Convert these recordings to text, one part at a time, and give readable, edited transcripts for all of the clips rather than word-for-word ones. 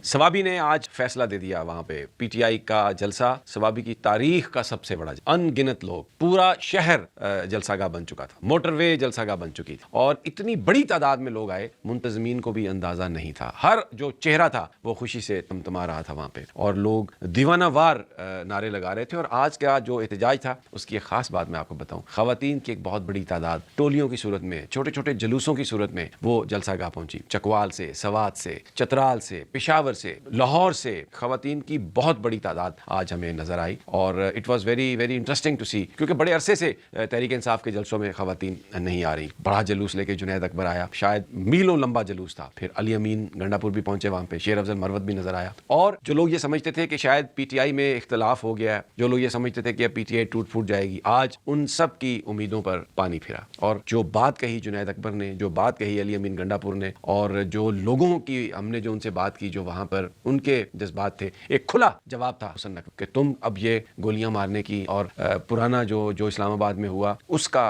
سوابی نے آج فیصلہ دے دیا وہاں پہ پی ٹی آئی کا جلسہ سوابی کی تاریخ کا سب سے بڑا ان گنت لوگ پورا شہر جلسہ گاہ بن چکا تھا موٹر وے جلسہ گاہ بن چکی تھی اور اتنی بڑی تعداد میں لوگ آئے منتظمین کو بھی اندازہ نہیں تھا ہر جو چہرہ تھا وہ خوشی سے تمتما رہا تھا وہاں پہ اور لوگ دیوانہ وار نعرے لگا رہے تھے اور آج کا جو احتجاج تھا اس کی ایک خاص بات میں آپ کو بتاؤں خواتین کی ایک بہت بڑی تعداد ٹولیوں کی صورت میں چھوٹے چھوٹے جلوسوں کی صورت میں وہ جلسہ گاہ پہنچی چکوال سے سوات سے چترال سے پشاور سے لاہور سے خواتین کی بہت بڑی تعداد آج ہمیں نظر آئی اور it was very very interesting to see کیونکہ بڑے عرصے سے تحریک انصاف کے جلسوں میں خواتین نہیں آ رہی بڑا جلوس لے کے جنید اکبر آیا شاید میلوں لمبا جلوس تھا پھر علی امین گنڈا پور بھی پہنچے وہاں پہ شیر افضل مروت بھی نظر آیا اور جو لوگ یہ سمجھتے تھے کہ شاید پی ٹی آئی میں اختلاف ہو گیا ہے جو لوگ یہ سمجھتے تھے کہ پی ٹی آئی ٹوٹ پھوٹ جائے گی آج ان سب کی امیدوں پر پانی پھرا اور جو بات کہی جنید اکبر نے جو بات کہی علی امین گنڈا پور نے اور جو لوگوں کی ہم نے جو ان سے بات کی جو وہاں پر ان کے جذبات تھے ایک کھلا جواب تھا حسن نقوی کہ تم اب یہ گولیاں مارنے کی اور پرانا جو اسلام آباد میں ہوا اس کا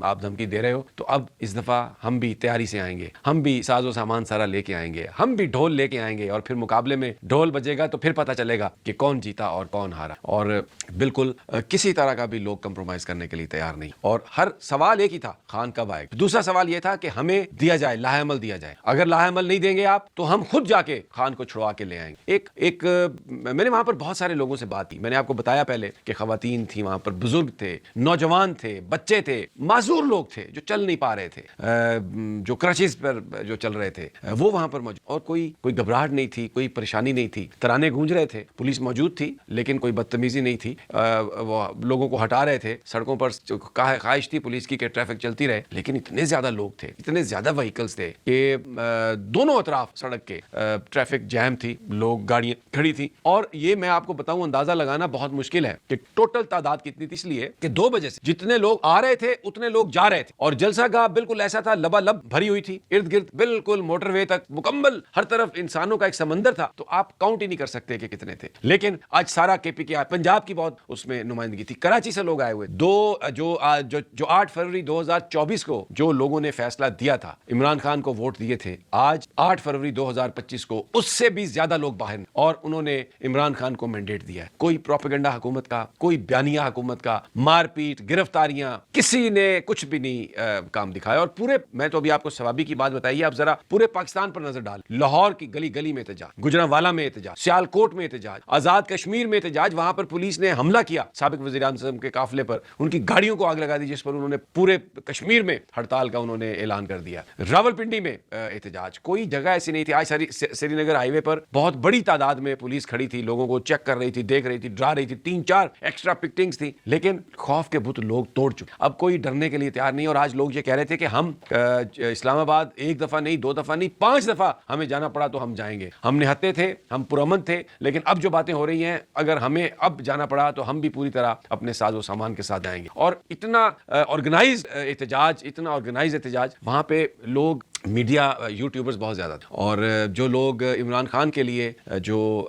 آپ دھمکی دے رہے ہو تو اب اس دفعہ ہم بھی تیاری سے آئیں گے ہم بھی ساز و سامان سارا لے کے آئیں گے ہم بھی ڈھول لے کے آئیں گے اور پھر مقابلے میں ڈھول بجے گا تو پھر پتہ چلے گا کہ کون جیتا اور کون ہارا اور بالکل کسی طرح کا بھی لوگ کمپرومائز کرنے کے لیے تیار نہیں اور ہر سوال ایک ہی تھا خان کب آئے دوسرا سوال یہ تھا کہ ہمیں دیا جائے لاہ عمل دیا جائے اگر لاہ عمل نہیں دیں گے آپ تو ہم خود جا کے خان کو چھڑوا کے لے آئیں گے ایک میں نے وہاں پر بہت سارے لوگوں سے بات کی میں نے آپ کو بتایا پہلے کہ خواتین تھی وہاں پر بزرگ تھے نوجوان تھے بچے تھے معذور لوگ تھے جو چل نہیں پا رہے تھے جو کرچز پر جو چل رہے تھے وہ وہاں پر موجود اور کوئی گھبراہٹ نہیں تھی کوئی پریشانی نہیں تھی ترانے گونج رہے تھے پولیس موجود تھی لیکن کوئی بدتمیزی نہیں تھی وہ لوگوں کو ہٹا رہے تھے سڑکوں پر خواہش تھی پولیس کی کہ ٹریفک چلتی رہے لیکن اتنے زیادہ لوگ تھے اتنے زیادہ وہیکلز تھے کہ دونوں اطراف سڑک کے ٹریفک جام تھی لوگ گاڑیاں کھڑی تھی اور یہ میں آپ کو بتاؤں اندازہ لگانا بہت مشکل ہے کہ ٹوٹل تعداد کتنی تھی اس لیے کہ 2 بجے سے جتنے لوگ آ رہے تھے اتنے لوگ جا رہے تھے اور جلسہ گاہ بالکل ایسا تھا لبالب بھری ہوئی تھی ارد گرد بالکل موٹر وے تک مکمل ہر طرف انسانوں کا ایک سمندر تھا تو آپ کاؤنٹ ہی نہیں کر سکتے کہ کتنے تھے لیکن آج سارا کے پی کے پنجاب کی بہت اس میں نمائندگی تھی کراچی سے لوگ آئے ہوئے جو 8 فروری 2024 کو جو لوگوں نے فیصلہ دیا تھا عمران خان کو ووٹ دیے تھے آج 8 فروری 2025 کو اس سے بھی زیادہ لوگ باہر اور انہوں نے عمران خان کو مینڈیٹ دیا ہے کوئی پروپیگنڈا حکومت کا کوئی بیانیہ حکومت کا مار پیٹ گرفتاریاں کسی نے کچھ بھی نہیں کام دکھایا اور پورے میں تو ابھی آپ کو سوابی کی بات بتائیے آپ ذرا پورے پاکستان پر نظر ڈال لاہور کی گلی گلی میں احتجاج گجرانوالہ میں احتجاج سیالکوٹ میں احتجاج آزاد کشمیر میں احتجاج وہاں پر پولیس نے حملہ کیا سابق وزیر اعظم کے قافلے پر ان کی گاڑیوں کو آگ لگا دی جس پر انہوں نے پورے کشمیر میں ہڑتال کا انہوں نے اعلان کر دیا راولپنڈی میں احتجاج کوئی جگہ ایسی نہیں تھی آج سری نگر ہائی وے پر بہت بڑی تعداد میں پولیس کھڑی تھی لوگوں کو چیک کر رہی تھی دیکھ رہی تھی ڈرا رہی تھی 3-4 ایکسٹرا پکٹنگز تھی لیکن خوف کے بت لوگ توڑ چکے اب کوئی ڈرنے کے لیے تیار نہیں اور آج لوگ یہ کہہ رہے تھے کہ ہم اسلام آباد 1 دفعہ نہیں 2 دفعہ نہیں 5 دفعہ ہمیں جانا پڑا تو ہم جائیں گے ہم نہتے تھے ہم پرامن تھے لیکن اب جو باتیں ہو رہی ہیں اگر ہمیں اب جانا پڑا تو ہم بھی پوری طرح اپنے ساز و سامان کے ساتھ جائیں گے اور اتنا آرگنائزڈ احتجاج وہاں پہ لوگ میڈیا یوٹیوبرز بہت زیادہ تھے اور جو لوگ عمران خان کے لیے جو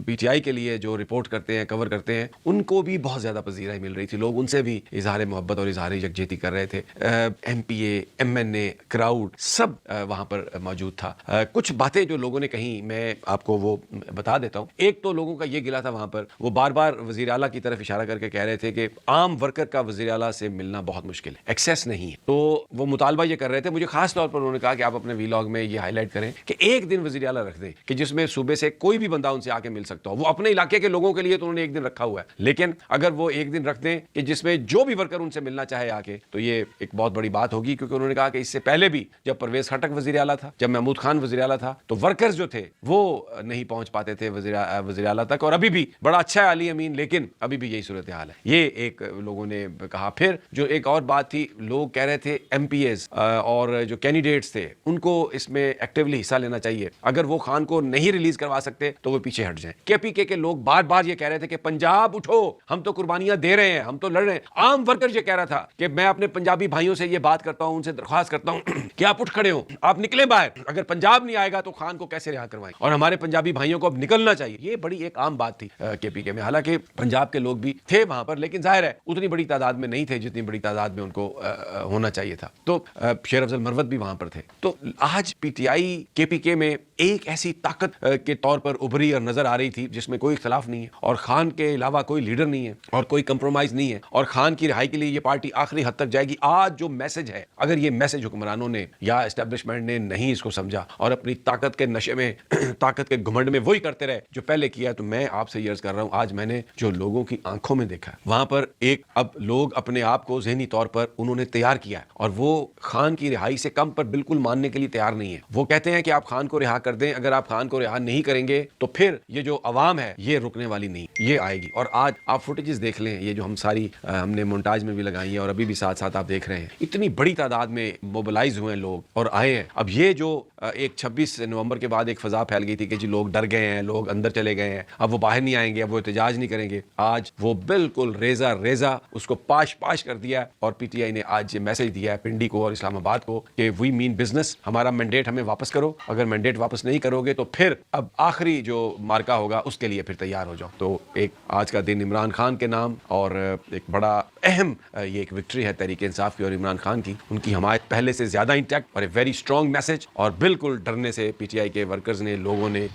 پی ٹی آئی کے لیے جو رپورٹ کرتے ہیں کور کرتے ہیں ان کو بھی بہت زیادہ پذیرائی مل رہی تھی لوگ ان سے بھی اظہار محبت اور اظہار یکجہتی کر رہے تھے M P A M N A crowd سب وہاں پر موجود تھا کچھ باتیں جو لوگوں نے کہیں میں آپ کو وہ بتا دیتا ہوں ایک تو لوگوں کا یہ گلا تھا وہاں پر وہ بار بار وزیر اعلیٰ کی طرف اشارہ کر کے کہہ رہے تھے کہ عام ورکر کا وزیر اعلیٰ سے ملنا بہت مشکل ہے ایکسیس نہیں ہے تو وہ مطالبہ یہ کر رہے تھے مجھے خاص طور پر انہوں نے کہا کہ آپ اپنے ویلاگ میں یہ ہائی لائٹ کریں کہ ایک دن وزیر اعلیٰ رکھ دیں کہ جس میں صوبے سے کوئی بھی بندہ ان سے آ کے مل سکتا ہو وہ اپنے علاقے کے لوگوں کے لیے تو انہوں نے ایک دن رکھا ہوا ہے لیکن اگر وہ ایک دن رکھ دیں کہ جس میں جو بھی ورکر ان سے ملنا چاہے آ کے تو یہ ایک بہت بڑی بات ہوگی کیونکہ انہوں نے کہا کہ اس سے پہلے بھی جب پرویز خٹک وزیر اعلیٰ تھا جب محمود خان وزیر اعلیٰ تھا تو ورکرز جو تھے وہ نہیں پہنچ پاتے تھے وزیر اعلیٰ تک اور ابھی بھی بڑا اچھا ہے علی امین لیکن ابھی بھی یہی صورتحال ہے یہ ایک لوگوں نے کہا پھر جو ایک اور بات تھی لوگ کہہ رہے تھے ایم پی ایز اور جو کینڈیڈیٹس تھے ان کو اس میں ایکٹیولی حصہ لینا چاہیے اگر وہ خان کو نہیں ریلیز کروا سکتے تو وہ پیچھے ہٹ جائیں کے پی کے لوگ بار بار یہ کہہ رہے تھے کہ پنجاب اٹھو ہم تو قربانیاں دے رہے ہیں ہم تو لڑ رہے ہیں عام ورکر یہ کہہ رہا تھا کہ میں اپنے پنجابی بھائیوں سے یہ بات کرتا ہوں ان سے درخواست کرتا ہوں کہ آپ اٹھ کھڑے ہو آپ نکلیں باہر اگر پنجاب نہیں آئے گا تو خان کو کیسے رہا کروائیں اور ہمارے پنجابی بھائیوں کو اب نکلنا چاہیے یہ بڑی ایک عام بات تھی کے پی کے میں حالانکہ پنجاب کے لوگ بھی تھے وہاں پر لیکن ظاہر ہے اتنی بڑی تعداد میں نہیں تھے جتنی بڑی تعداد میں ان کو ہونا چاہیے تھا تو شیر افضل مروت بھی وہاں پر تھے تھے. تو آج پی ٹی آئی کے پی کے میں ایک ایسی طاقت کے طور پر ابھری اور نظر آ رہی تھی جس میں کوئی اختلاف نہیں ہے, اور خان کے علاوہ کوئی لیڈر نہیں ہے اور کوئی کمپرومائز نہیں ہے, اور خان کی رہائی کے لیے یہ پارٹی آخری حد تک جائے گی. آج جو میسج ہے, اگر یہ میسج حکمرانوں نے یا اسٹیبلشمنٹ نے نہیں اس کو سمجھا اور اپنی طاقت کے نشے میں, طاقت کے گھمنڈ میں وہی کرتے رہے جو پہلے کیا, تو میں آپ سے یہ عرض کر رہا ہوں, آج میں نے جو لوگوں کی آنکھوں میں دیکھا ہے وہاں پر ایک اب لوگ اپنے آپ کو ذہنی طور پر انہوں نے تیار کیا ہے, اور وہ خان کی رہائی سے کم پر بالکل ماننے کے لیے تیار نہیں ہے. وہ کہتے ہیں کہ آپ خان کو رہا کر دیں, اگر آپ خان کو رہا نہیں کریں گے تو پھر یہ جو عوام ہے یہ رکنے والی نہیں, یہ آئے گی. اور آج آپ فوٹیجز دیکھ لیں, یہ جو ہم ساری ہم نے مونٹاج میں بھی لگائی ہیں اور ابھی بھی ساتھ ساتھ آپ دیکھ رہے ہیں, اتنی بڑی تعداد میں موبلائز ہوئے ہیں لوگ اور آئے ہیں. اب یہ جو ایک 26 نومبر کے بعد ایک فضا پھیل گئی تھی کہ جی لوگ ڈر گئے ہیں, لوگ اندر چلے گئے ہیں, اب وہ باہر نہیں آئیں گے, اب وہ احتجاج نہیں کریں گے, آج وہ بالکل ریزہ اس کو پاش کر دیا. اور پی ٹی آئی نے آج یہ میسج دیا ہے پنڈی کو اور اسلام آباد کو کہ وی مین بزنس, ہمارا مینڈیٹ ہمیں واپس کرو, اگر مینڈیٹ واپس نہیں کرو گے تو پھر اب آخری جو مارکا ہوگا اس کے لیے پھر تیار ہو جاؤ. تو ایک آج کا دن عمران خان کے نام اور ایک بڑا اہم یہ ایک وکٹری ہے تحریک انصاف کی اور عمران خان کی, ان کی حمایت پہلے سے زیادہ انٹیکٹ اور ایک ویری اسٹرانگ میسج, اور بالکل ڈرنے سے پی ٹی آئی کے ورکرز نے, لوگوں نے